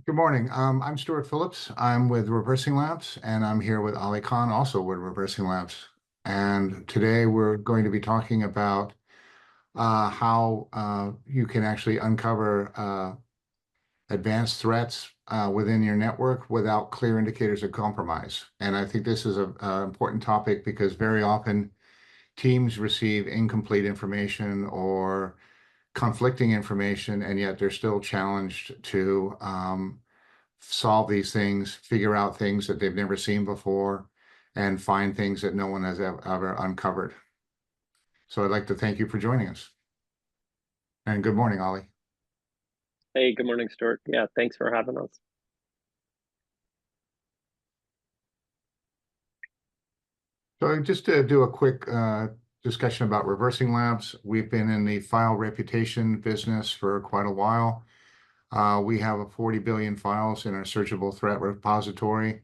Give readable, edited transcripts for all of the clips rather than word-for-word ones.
Good morning. I'm Stuart Phillips. I'm with ReversingLabs, and I'm here with Ali Khan, also with ReversingLabs. And today we're going to be talking about how you can actually uncover advanced threats within your network without clear indicators of compromise. And I think this is an important topic because very often teams receive incomplete information or conflicting information, and yet they're still challenged to solve these things, figure out things that they've never seen before, and find things that no one has ever uncovered. So I'd like to thank you for joining us. And good morning, Ollie. Hey, good morning, Stuart. Yeah, thanks for having us. So just to do a quick discussion about ReversingLabs, we've been in the file reputation business for quite a while. We have 40 billion files in our searchable threat repository.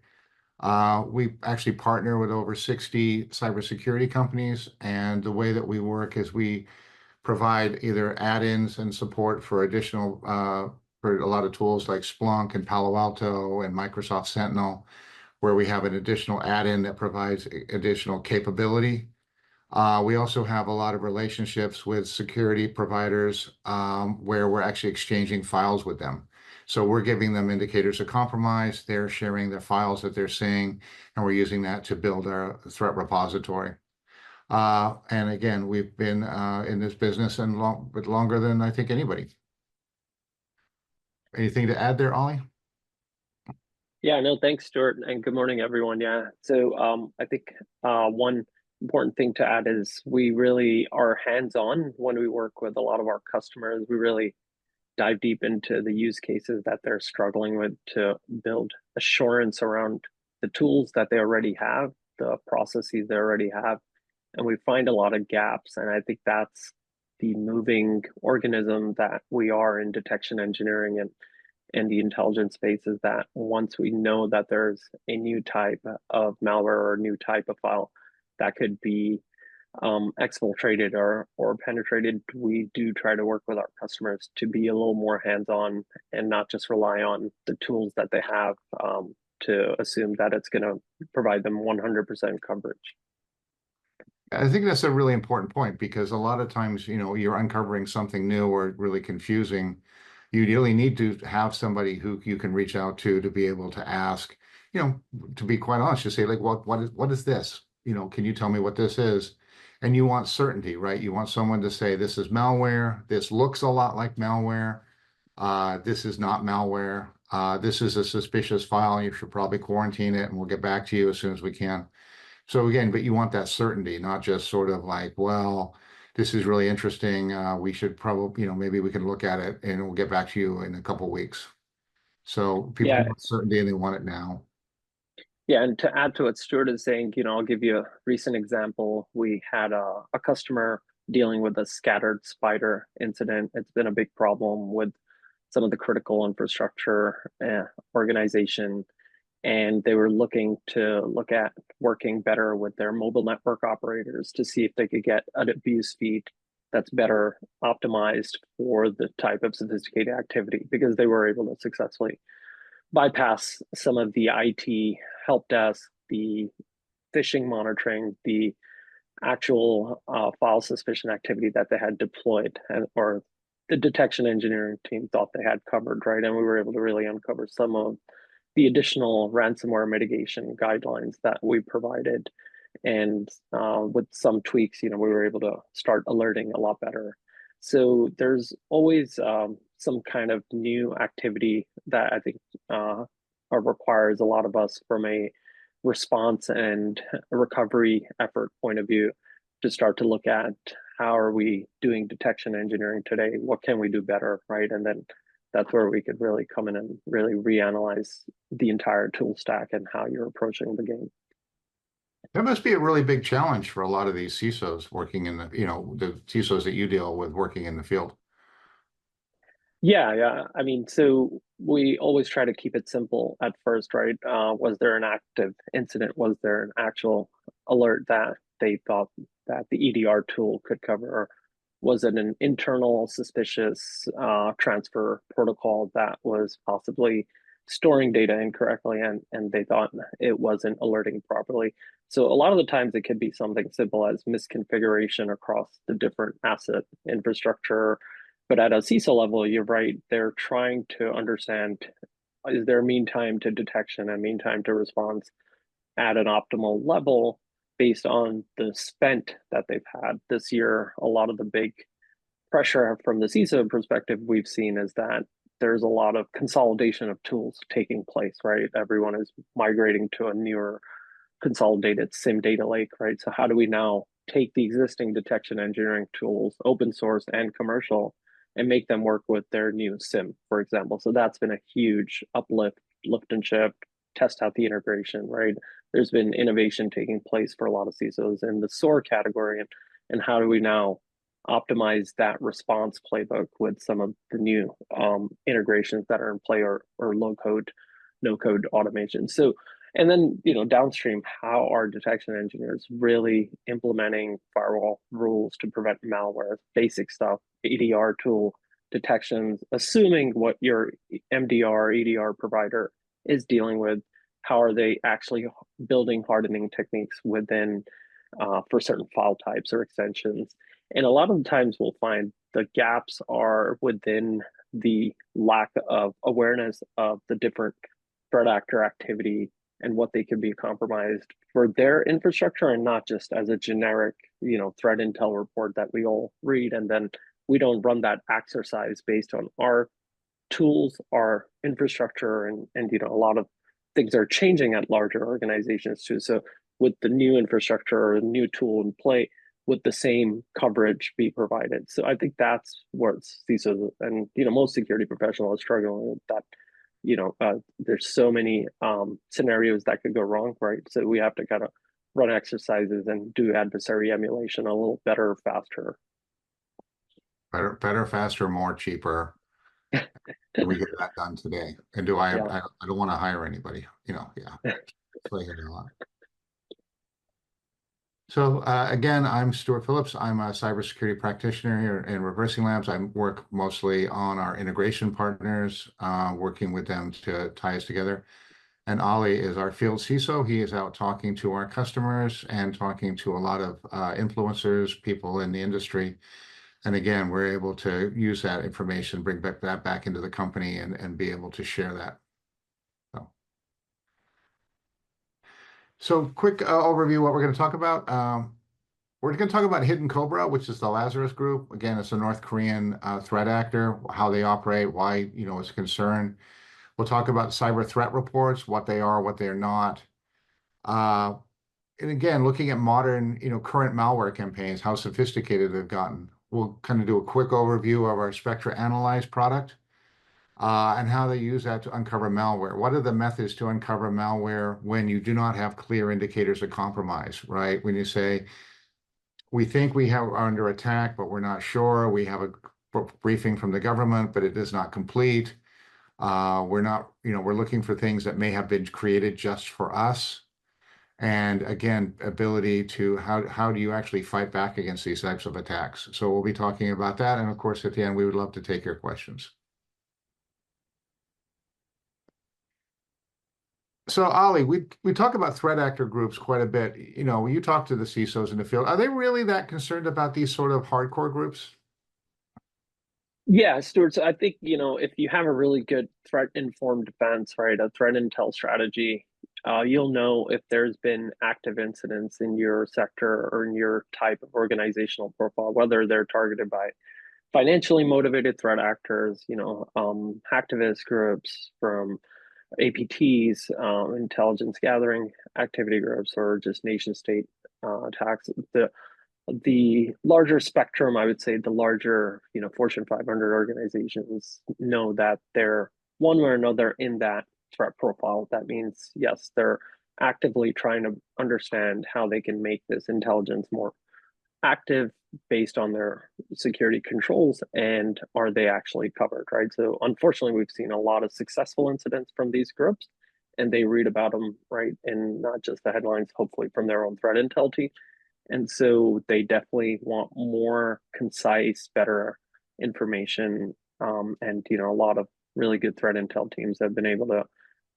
We actually partner with over 60 cybersecurity companies, and the way that we work is we provide either add-ins and support for additional for a lot of tools like Splunk and Palo Alto and Microsoft Sentinel, where we have an additional add-in that provides additional capability. We also have a lot of relationships with security providers where we're actually exchanging files with them. So we're giving them indicators of compromise, they're sharing their files that they're seeing, and we're using that to build our threat repository. And again, we've been in this business and longer than I think anybody. Anything to add there, Ollie? Yeah, no, thanks, Stuart, and good morning, everyone. Yeah, so I think one important thing to add is we really are hands-on when we work with a lot of our customers. We really dive deep into the use cases that they're struggling with to build assurance around the tools that they already have, the processes they already have, and we find a lot of gaps. And I think that's the moving organism that we are in detection engineering and the intelligence space, is that once we know that there's a new type of malware or a new type of file that could be exfiltrated or penetrated, we do try to work with our customers to be a little more hands-on and not just rely on the tools that they have to assume that it's going to provide them 100% coverage. I think that's a really important point because a lot of times, you're uncovering something new or really confusing. You really need to have somebody who you can reach out to be able to ask, to be quite honest, to say like, what is this? Can you tell me what this is? And you want certainty, right? You want someone to say, this is malware. This looks a lot like malware. This is not malware. This is a suspicious file. You should probably quarantine it and we'll get back to you as soon as we can. So again, but you want that certainty, not just sort of like, well, this is really interesting. We should probably, maybe we can look at it and we'll get back to you in a couple of weeks. So people Yeah, want certainty and they want it now. yeah, and to add to what Stuart is saying, I'll give you a recent example. We had a customer dealing with a scattered spider incident. It's been a big problem with some of the critical infrastructure organization, and they were looking to look at working better with their mobile network operators to see if they could get an abuse feed that's better optimized for the type of sophisticated activity, because they were able to successfully bypass some of the IT help desk, the phishing monitoring, the actual file suspicion activity that they had deployed, or the detection engineering team thought they had covered, right? And we were able to really uncover some of the additional ransomware mitigation guidelines that we provided. And with some tweaks, we were able to start alerting a lot better. So there's always some kind of new activity that I think requires a lot of us from a response and a recovery effort point of view to start to look at how are we doing detection engineering today? What can we do better, right? And then that's where we could really come in and really reanalyze the entire tool stack and how you're approaching the game. That must be a really big challenge for a lot of these CISOs working in the CISOs that you deal with working in the field. Yeah, yeah. I mean, so we always try to keep it simple at first, right? Was there an active incident? Was there an actual alert that they thought that the EDR tool could cover? Or was it an internal suspicious transfer protocol that was possibly storing data incorrectly, and they thought it wasn't alerting properly. So a lot of the times it could be something simple as misconfiguration across the different asset infrastructure. But at a CISO level, you're right, they're trying to understand, is there mean time to detection and mean time to response at an optimal level based on the spent that they've had this year. A lot of the big pressure from the CISO perspective we've seen is that there's a lot of consolidation of tools taking place, right? Everyone is migrating to a newer consolidated SIM data lake, right? So how do we now take the existing detection engineering tools, open source and commercial, and make them work with their new SIM, for example? So that's been a huge uplift, lift and shift, test out the integration, right? There's been innovation taking place for a lot of CISOs in the SOAR category, and how do we now optimize that response playbook with some of the new integrations that are in play, or low code, no code automation. So, and then, downstream, how are detection engineers really implementing firewall rules to prevent malware, basic stuff, EDR tool detections, assuming what your MDR, EDR provider is dealing with, how are they actually building hardening techniques within for certain file types or extensions. And a lot of the times we'll find the gaps are within the lack of awareness of the different threat actor activity and what they could be compromised for their infrastructure, and not just as a generic, threat intel report that we all read. And then we don't run that exercise based on our tools, our infrastructure, and a lot of things are changing at larger organizations too. So with the new infrastructure or a new tool in play, would the same coverage be provided? So I think that's where CISOs and most security professionals are struggling with that. There's so many scenarios that could go wrong, right? So we have to kind of run exercises and do adversary emulation a little better, faster. Better, faster, more, cheaper. And we get that done today. And do I don't want to hire anybody, yeah. So again, I'm Stuart Phillips. I'm a cybersecurity practitioner here in ReversingLabs. I work mostly on our integration partners, working with them to tie us together. And Ali is our field CISO. He is out talking to our customers and talking to a lot of influencers, people in the industry. And again, we're able to use that information, bring that back into the company and be able to share that. So quick overview, what we're going to talk about. We're going to talk about Hidden Cobra, which is the Lazarus Group. Again, it's a North Korean threat actor, how they operate, why, it's a concern. We'll talk about cyber threat reports, what they are, what they're not. And again, looking at modern, current malware campaigns, how sophisticated they've gotten. We'll kind of do a quick overview of our Spectra Analyze product. And how they use that to uncover malware. What are the methods to uncover malware when you do not have clear indicators of compromise, right? When you say, we think we are under attack, but we're not sure. We have a briefing from the government, but it is not complete. We're not, we're looking for things that may have been created just for us. And again, ability to, how do you actually fight back against these types of attacks? So we'll be talking about that. And of course, at the end, we would love to take your questions. So Ali, we talk about threat actor groups quite a bit. You talk to the CISOs in the field. Are they really that concerned about these sort of hardcore groups? Yeah, Stuart. So I think, if you have a really good threat informed defense, right, a threat intel strategy, you'll know if there's been active incidents in your sector or in your type of organizational profile, whether they're targeted by financially motivated threat actors, hacktivist groups from APTs, intelligence gathering activity groups, or just nation state attacks. The larger spectrum, I would say, the larger, Fortune 500 organizations know that they're one way or another in that threat profile. That means, yes, they're actively trying to understand how they can make this intelligence more active based on their security controls, and are they actually covered, right? So unfortunately, we've seen a lot of successful incidents from these groups, and they read about them, right, and not just the headlines, hopefully from their own threat intel team. And so they definitely want more concise, better information, and a lot of really good threat intel teams have been able to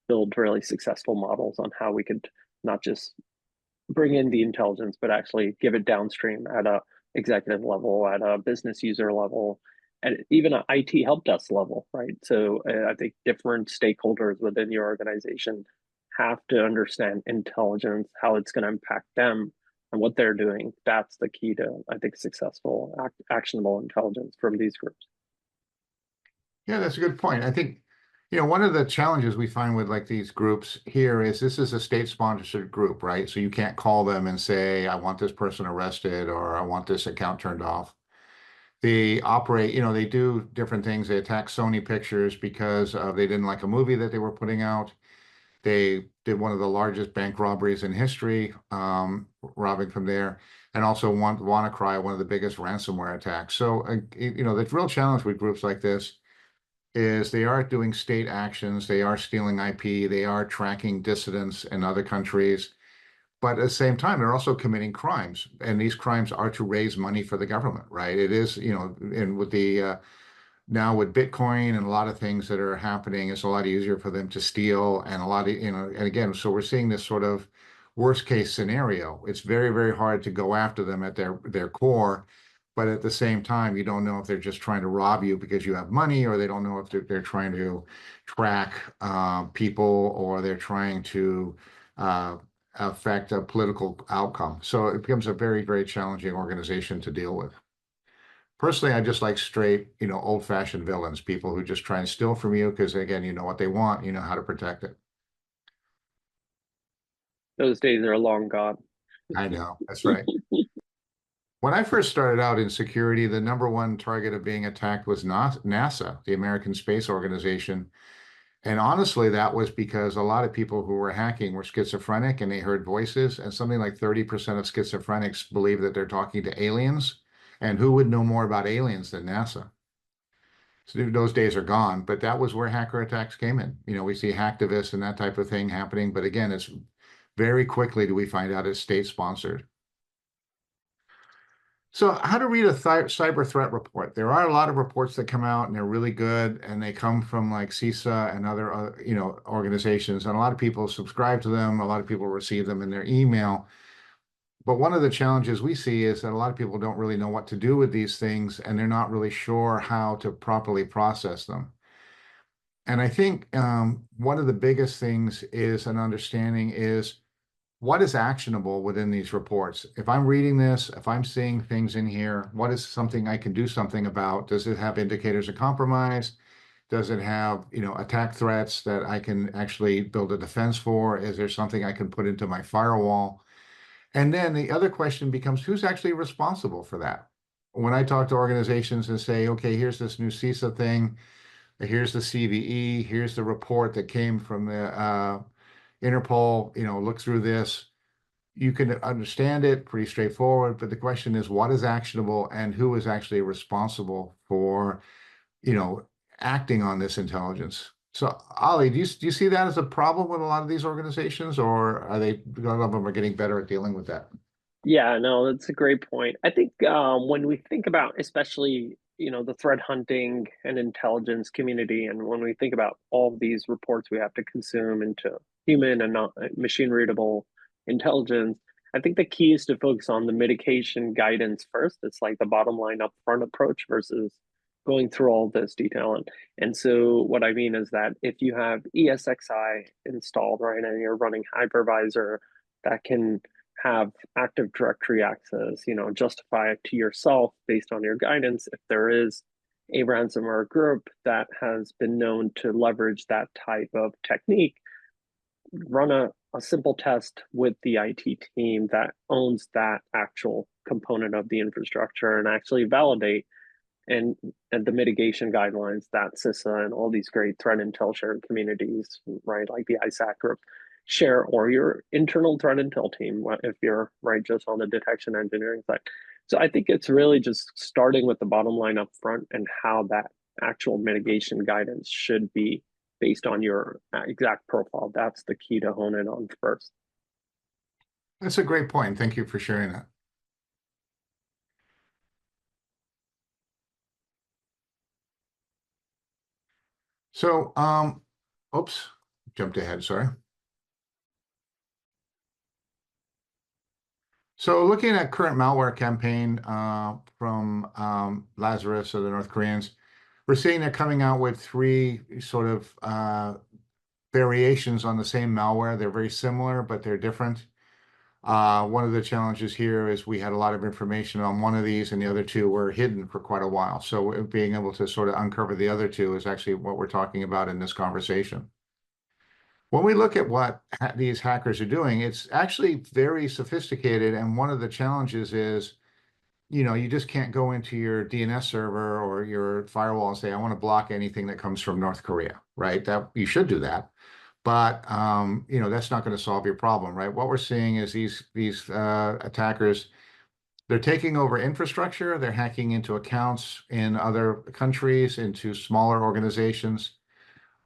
build really successful models on how we could not just bring in the intelligence, but actually give it downstream at a executive level, at a business user level, and even an IT help desk level, right? So I think different stakeholders within your organization have to understand intelligence, how it's going to impact them, and what they're doing. That's the key to, I think, successful actionable intelligence from these groups. Yeah, that's a good point. I think, one of the challenges we find with like these groups here is this is a state-sponsored group, right? So you can't call them and say, I want this person arrested or I want this account turned off. They operate, they do different things. They attack Sony Pictures because they didn't like a movie that they were putting out. They did one of the largest bank robberies in history, robbing from there, and also WannaCry, one of the biggest ransomware attacks. So, the real challenge with groups like this is they are doing state actions, they are stealing IP, they are tracking dissidents in other countries, but at the same time, they're also committing crimes, and these crimes are to raise money for the government, right? It is, and with the now with Bitcoin and a lot of things that are happening, it's a lot easier for them to steal and a lot of, and again, so we're seeing this sort of worst case scenario. It's very, very hard to go after them at their core, but at the same time, you don't know if they're just trying to rob you because you have money, or they don't know if they're trying to track people, or they're trying to affect a political outcome. So it becomes a very, very challenging organization to deal with. Personally, I just like straight, old-fashioned villains, people who just try and steal from you because, again, you know what they want, you know how to protect it. Those days are long gone. I know, that's right. When I first started out in security, the number one target of being attacked was NASA, the American Space Organization. And honestly, that was because a lot of people who were hacking were schizophrenic and they heard voices, and something like 30% of schizophrenics believe that they're talking to aliens. And who would know more about aliens than NASA? So those days are gone, but that was where hacker attacks came in. We see hacktivists and that type of thing happening, but again, it's very quickly do we find out it's state-sponsored. So how to read a cyber threat report. There are a lot of reports that come out and they're really good, and they come from like CISA and other, organizations, and a lot of people subscribe to them. A lot of people receive them in their email. But one of the challenges we see is that a lot of people don't really know what to do with these things, and they're not really sure how to properly process them. And I think one of the biggest things is an understanding is what is actionable within these reports. If I'm reading this, if I'm seeing things in here, what is something I can do something about? Does it have indicators of compromise? Does it have, attack threats that I can actually build a defense for? Is there something I can put into my firewall? And then the other question becomes, who's actually responsible for that? When I talk to organizations and say, okay, here's this new CISA thing, here's the CVE, here's the report that came from the Interpol, look through this. You can understand it, pretty straightforward, but the question is what is actionable and who is actually responsible for, acting on this intelligence? So, Ali, do you see that as a problem with a lot of these organizations, or are a lot of them are getting better at dealing with that? Yeah, no, that's a great point. I think when we think about, especially, the threat hunting and intelligence community, and when we think about all of these reports we have to consume into human and not machine readable intelligence, I think the key is to focus on the mitigation guidance first. It's like the bottom line upfront approach versus going through all this detail. And so what I mean is that if you have ESXi installed, right, and you're running hypervisor that can have Active Directory access, justify it to yourself based on your guidance. If there is a ransomware group that has been known to leverage that type of technique, run a simple test with the IT team that owns that actual component of the infrastructure and actually validate and the mitigation guidelines that CISA and all these great threat intel sharing communities, right, like the ISAC group, share, or your internal threat intel team, if you're right just on the detection engineering side. So I think it's really just starting with the bottom line up front and how that actual mitigation guidance should be based on your exact profile. That's the key to hone in on first. That's a great point. Thank you for sharing that. So, oops, jumped ahead, sorry. So looking at current malware campaign from Lazarus or the North Koreans, we're seeing they're coming out with three sort of variations on the same malware. They're very similar, but they're different. One of the challenges here is we had a lot of information on one of these and the other two were hidden for quite a while. So being able to sort of uncover the other two is actually what we're talking about in this conversation. When we look at what these hackers are doing, it's actually very sophisticated. And one of the challenges is, you just can't go into your DNS server or your firewall and say, I want to block anything that comes from North Korea, right? That you should do that. But that's not going to solve your problem, right? What we're seeing is these attackers, they're taking over infrastructure, they're hacking into accounts in other countries, into smaller organizations,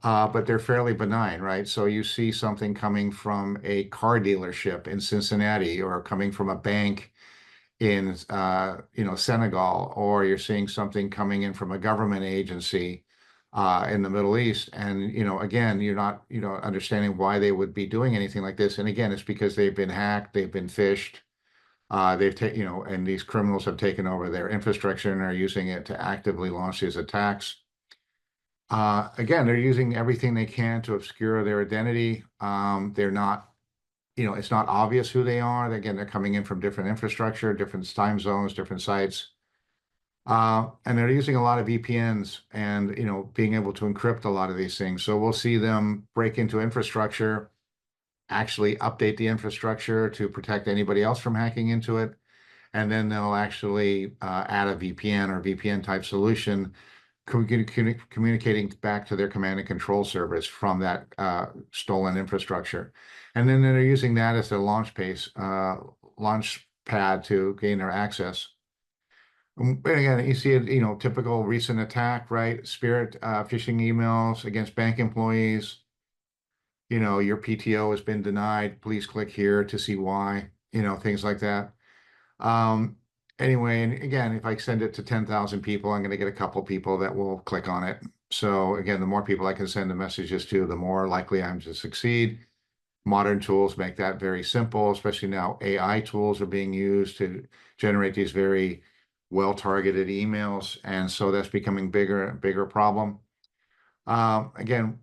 but they're fairly benign, right? So you see something coming from a car dealership in Cincinnati or coming from a bank in Senegal, or you're seeing something coming in from a government agency in the Middle East. And again, you're not understanding why they would be doing anything like this. And again, it's because they've been hacked, they've been phished, they've taken and these criminals have taken over their infrastructure and are using it to actively launch these attacks. Again, they're using everything they can to obscure their identity. They're not it's not obvious who they are. Again, they're coming in from different infrastructure, different time zones, different sites. And they're using a lot of VPNs and, being able to encrypt a lot of these things. So we'll see them break into infrastructure, actually update the infrastructure to protect anybody else from hacking into it. And then they'll actually add a VPN or VPN type solution communicating back to their command and control service from that stolen infrastructure. And then they're using that as their launch pad to gain their access. And again, you see a typical recent attack, right? Spirit phishing emails against bank employees. Your PTO has been denied. Please click here to see why, things like that. Anyway, and again, if I send it to 10,000 people, I'm going to get a couple people that will click on it. So again, the more people I can send the messages to, the more likely I'm to succeed. Modern tools make that very simple, especially now AI tools are being used to generate these very well-targeted emails. And so that's becoming bigger and bigger problem. Again,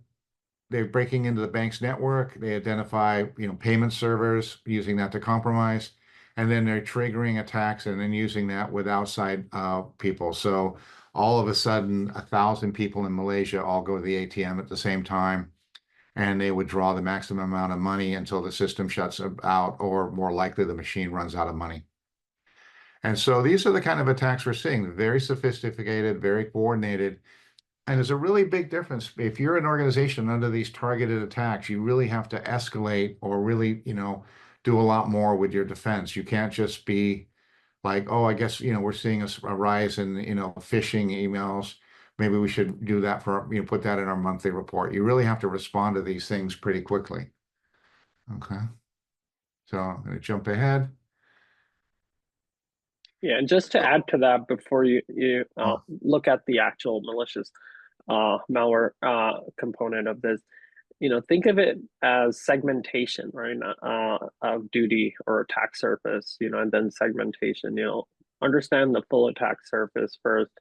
they're breaking into the bank's network. They identify, payment servers, using that to compromise, and then they're triggering attacks and then using that with outside people. So all of a sudden, 1,000 people in Malaysia all go to the ATM at the same time, and they withdraw the maximum amount of money until the system shuts out, or more likely, the machine runs out of money. And so these are the kind of attacks we're seeing, very sophisticated, very coordinated. And there's a really big difference. If you're an organization under these targeted attacks, you really have to escalate or really, do a lot more with your defense. You can't just be like, oh, I guess, we're seeing a rise in, phishing emails. Maybe we should do that put that in our monthly report. You really have to respond to these things pretty quickly. Okay. So I'm going to jump ahead. Yeah, and just to add to that, before you Oh, look at the actual malicious malware component of this, think of it as segmentation, right? Of duty or attack surface, and then segmentation. Understand the full attack surface first,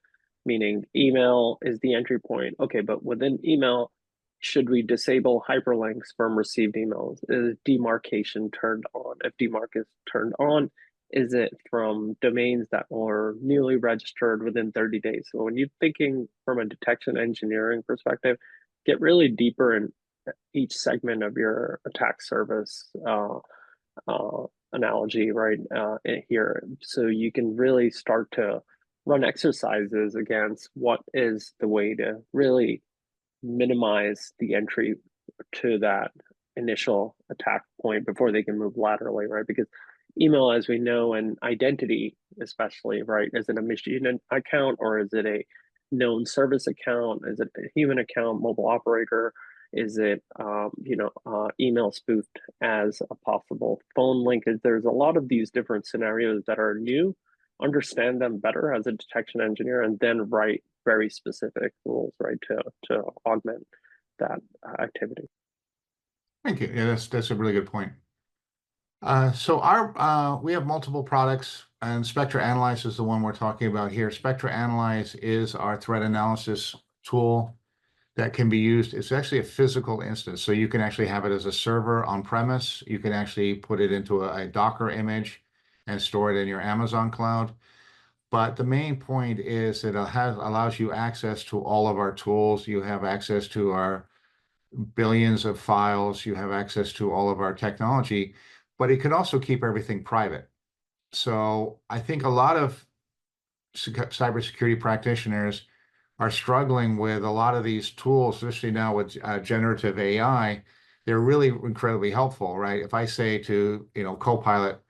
meaning email is the entry point. Okay, but within email, should we disable hyperlinks from received emails? Is demarcation turned on? If demarc is turned on, is it from domains that were newly registered within 30 days? So when you're thinking from a detection engineering perspective, get really deeper in each segment of your attack service analogy right here, so you can really start to run exercises against what is the way to really minimize the entry to that initial attack point before they can move laterally, right? Because email, as we know, and identity especially, right, is it a machine account or is it a known service account? Is it a human account, mobile operator? Is it email spoofed as a possible phone link? There's a lot of these different scenarios that are new. Understand them better as a detection engineer, and then write very specific rules, right, to augment that activity. Thank you. Yeah, that's a really good point. So we have multiple products, and Spectra Analyze is the one we're talking about here. Spectra Analyze is our threat analysis tool that can be used. It's actually a physical instance, so you can actually have it as a server on premise. You can actually put it into a Docker image and store it in your Amazon cloud. But the main point is that allows you access to all of our tools. You have access to our billions of files. You have access to all of our technology, but it can also keep everything private. So I think a lot of cybersecurity practitioners are struggling with a lot of these tools, especially now with generative AI. They're really incredibly helpful, right? If I say to, Copilot,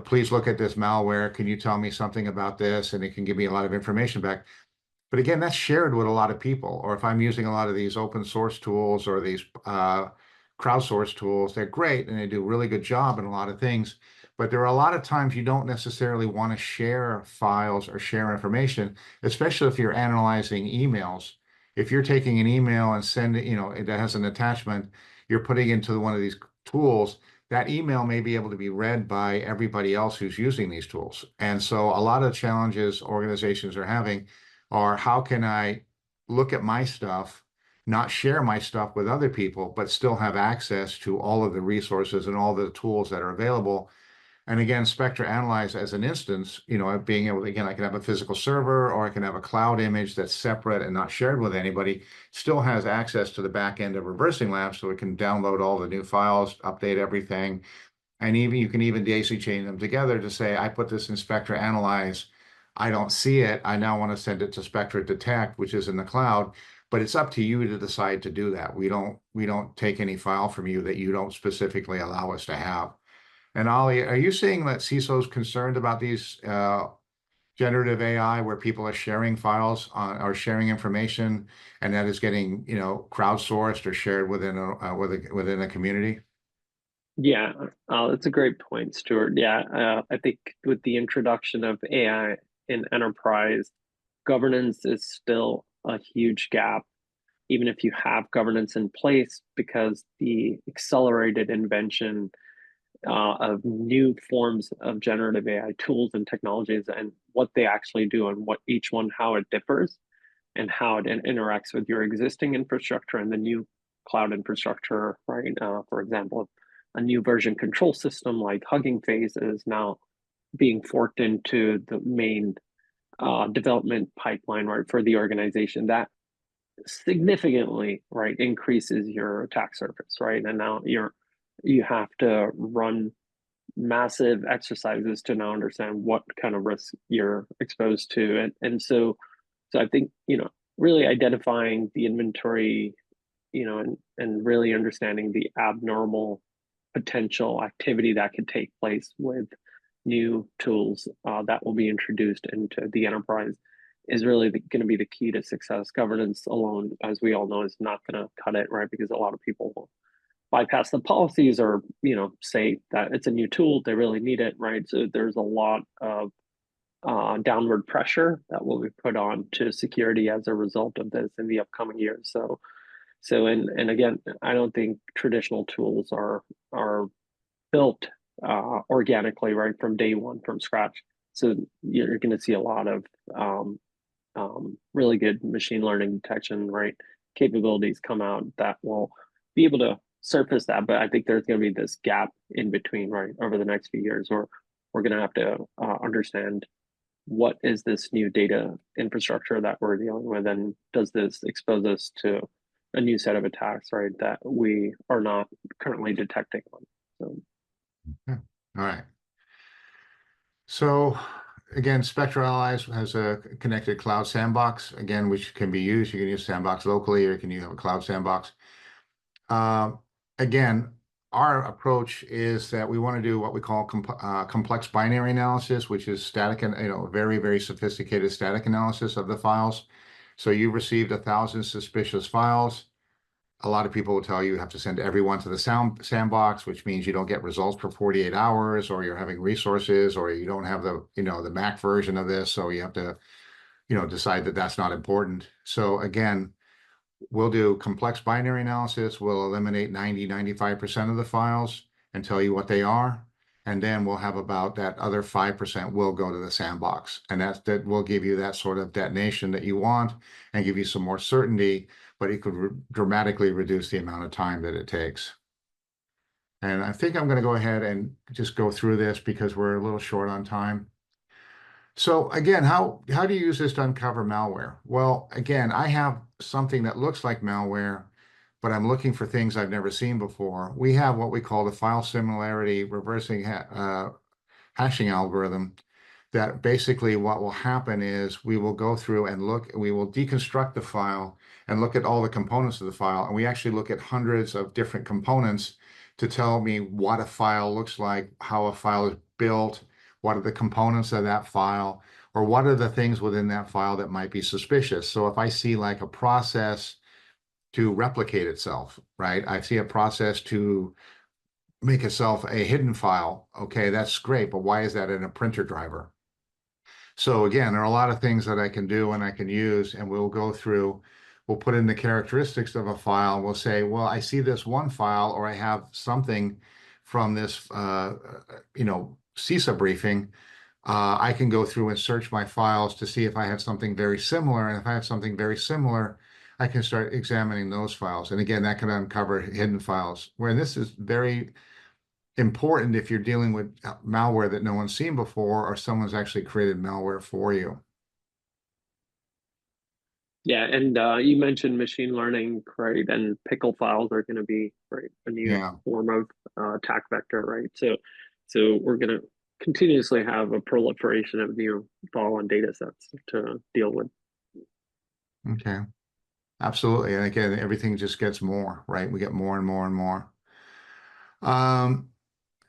please look at this malware. Can you tell me something about this? And it can give me a lot of information back. But again, that's shared with a lot of people. Or if I'm using a lot of these open source tools or these crowdsourced tools, they're great and they do a really good job in a lot of things. But there are a lot of times you don't necessarily want to share files or share information, especially if you're analyzing emails. If you're taking an email and sending, it has an attachment, you're putting into one of these tools, that email may be able to be read by everybody else who's using these tools. And so a lot of challenges organizations are having are how can I look at my stuff, not share my stuff with other people, but still have access to all of the resources and all the tools that are available. And again, Spectra Analyze as an instance, being able to, again, I can have a physical server or I can have a cloud image that's separate and not shared with anybody, still has access to the back end of ReversingLabs, so it can download all the new files, update everything. And even you can even daisy chain them together to say, I put this in Spectra Analyze. I don't see it. I now want to send it to Spectra Detect, which is in the cloud. But it's up to you to decide to do that. We don't take any file from you that you don't specifically allow us to have. And Ollie, are you seeing that CISO's concerned about these generative AI where people are sharing files or sharing information, and that is getting crowdsourced or shared within a community? Yeah, that's a great point, Stuart. Yeah, I think with the introduction of AI in enterprise, governance is still a huge gap, even if you have governance in place, because the accelerated invention of new forms of generative AI tools and technologies and what they actually do and what each one, how it differs and how it interacts with your existing infrastructure and the new cloud infrastructure, right? For example, a new version control system like Hugging Face is now being forked into the main development pipeline, right, for the organization. That significantly, right, increases your attack surface, right? And now you have to run massive exercises to now understand what kind of risk you're exposed to. And so I think, really identifying the inventory, and really understanding the abnormal potential activity that could take place with new tools that will be introduced into the enterprise is really going to be the key to success. Governance alone, as we all know, is not going to cut it, right? Because a lot of people will bypass the policies or, say that it's a new tool, they really need it, right? So there's a lot of downward pressure that will be put on to security as a result of this in the upcoming years. And again, I don't think traditional tools are built organically, right, from day one, from scratch. So you're going to see a lot of really good machine learning detection, right, capabilities come out that will be able to surface that. But I think there's going to be this gap in between, right, over the next few years, where we're going to have to understand what is this new data infrastructure that we're dealing with, and does this expose us to a new set of attacks, right, that we are not currently detecting on. So. Yeah. All right. So again, Spectra Allies has a connected cloud sandbox, again, which can be used. You can use sandbox locally, or you can use a cloud sandbox. Again, our approach is that we want to do what we call complex binary analysis, which is static and very, very sophisticated static analysis of the files. So you received 1,000 suspicious files. A lot of people will tell you have to send everyone to the sandbox, which means you don't get results for 48 hours, or you're having resources, or you don't have the Mac version of this, so you have to decide that that's not important. So again, we'll do complex binary analysis. We'll eliminate 95% of the files and tell you what they are. And then we'll have about that other 5% will go to the sandbox. And that will give you that sort of detonation that you want and give you some more certainty, but it could dramatically reduce the amount of time that it takes. And I think I'm going to go ahead and just go through this because we're a little short on time. So again, how do you use this to uncover malware? Well, again, I have something that looks like malware, but I'm looking for things I've never seen before. We have what we call the file similarity reversing hashing algorithm that basically what will happen is we will go through and look, we will deconstruct the file and look at all the components of the file. And we actually look at hundreds of different components to tell me what a file looks like, how a file is built, what are the components of that file, or what are the things within that file that might be suspicious. So if I see like a process to replicate itself, right? I see a process to make itself a hidden file. Okay, that's great, but why is that in a printer driver? So again, there are a lot of things that I can do and I can use, and we'll go through, we'll put in the characteristics of a file. We'll say, well, I see this one file, or I have something from this, CISA briefing. I can go through and search my files to see if I have something very similar. And if I have something very similar, I can start examining those files. And again, that can uncover hidden files, where this is very important if you're dealing with malware that no one's seen before, or someone's actually created malware for you. Yeah, and you mentioned machine learning, right? And pickle files are going to be right a new Yeah. form of attack vector, right? So we're going to continuously have a proliferation of new file and data sets to deal with. Okay. Absolutely. And again, everything just gets more, right? We get more and more and more. Um,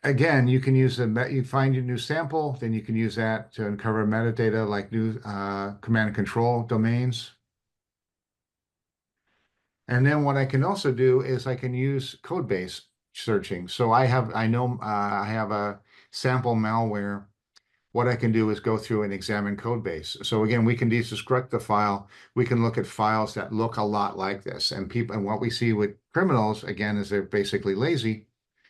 Again, you can use you find a new sample, then you can use that to uncover metadata like new command and control domains. And then what I can also do is I can use code base searching. So I have a sample malware. What I can do is go through and examine code base. So again, we can deconstruct the file. We can look at files that look a lot like this. And what we see with criminals, again, is they're basically lazy,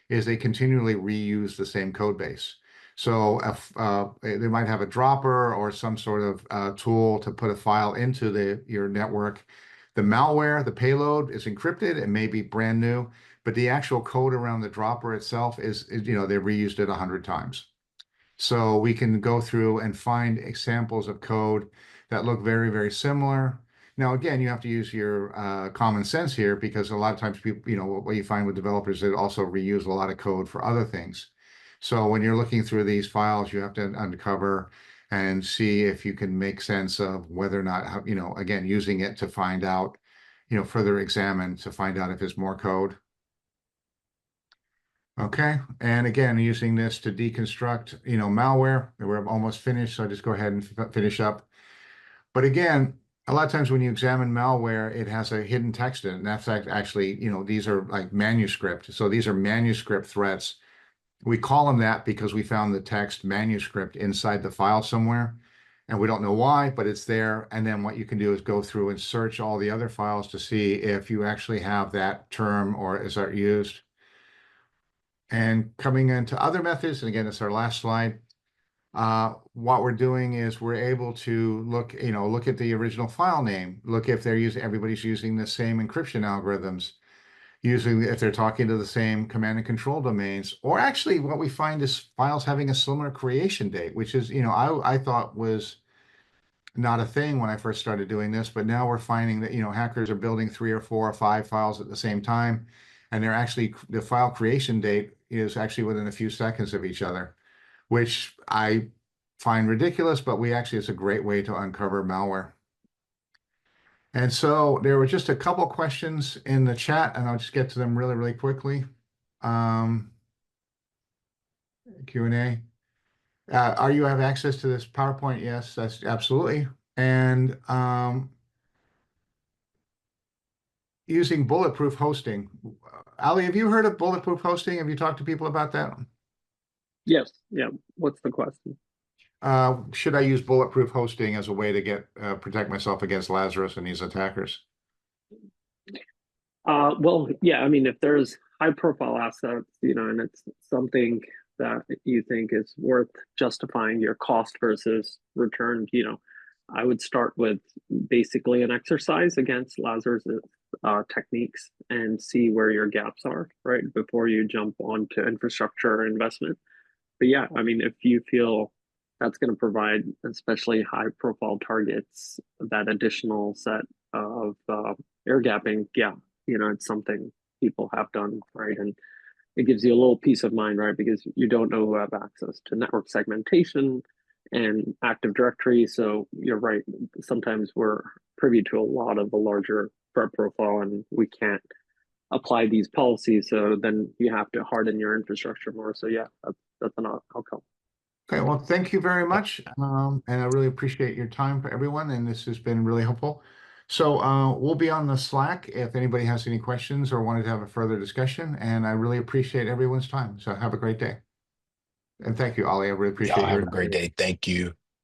is they continually reuse the same code base. So if, they might have a dropper or some sort of tool to put a file into your network. The malware, the payload is encrypted and may be brand new, but the actual code around the dropper itself is they reused it 100 times. So we can go through and find examples of code that look very, very similar. Now, again, you have to use your common sense here, because a lot of times people, what you find with developers, they also reuse a lot of code for other things. So when you're looking through these files, you have to uncover and see if you can make sense of whether or not, again, using it to find out, further examine to find out if there's more code. Okay, and again, using this to deconstruct, malware. We're almost finished, so I'll just go ahead and finish up. But again, a lot of times when you examine malware, it has a hidden text in it, and that's actually, these are like manuscript. So these are manuscript threats. We call them that because we found the text manuscript inside the file somewhere, and we don't know why, but it's there. And then what you can do is go through and search all the other files to see if you actually have that term or is that used. And coming into other methods, and again, it's our last slide. What we're doing is we're able to look at the original file name, look if everybody's using the same encryption algorithms, if they're talking to the same command and control domains, or actually what we find is files having a similar creation date, which is, I thought was not a thing when I first started doing this, but now we're finding that, hackers are building 3 or 4 or 5 files at the same time, and the file creation date is actually within a few seconds of each other, which I find ridiculous, but it's a great way to uncover malware. And so there were just a couple questions in the chat, and I'll just get to them really, really quickly. Q&A. Are you have access to this PowerPoint? Yes, that's absolutely. And using bulletproof hosting. Ali, have you heard of bulletproof hosting? Have you talked to people about that? Yes. Yeah. What's the question? Should I use bulletproof hosting as a way to get protect myself against Lazarus and these attackers? Well, yeah, I mean, if there's high profile assets, and it's something that you think is worth justifying your cost versus return, I would start with basically an exercise against Lazarus techniques and see where your gaps are, right? Before you jump onto infrastructure investment. But yeah, I mean, if you feel that's going to provide, especially high profile targets, that additional set of air gapping, yeah, it's something people have done, right? And it gives you a little peace of mind, right? Because you don't know who have access to network segmentation and Active Directory. So you're right. Sometimes we're privy to a lot of the larger threat profile and we can't apply these policies. So then you have to harden your infrastructure more. So yeah, that's an outcome. Okay, well, thank you very much. And I really appreciate your time for everyone, and this has been really helpful. So we'll be on the Slack if anybody has any questions or wanted to have a further discussion, and I really appreciate everyone's time. So have a great day. And thank you, Ollie. I really Y'all appreciate have your a great day. Thank you.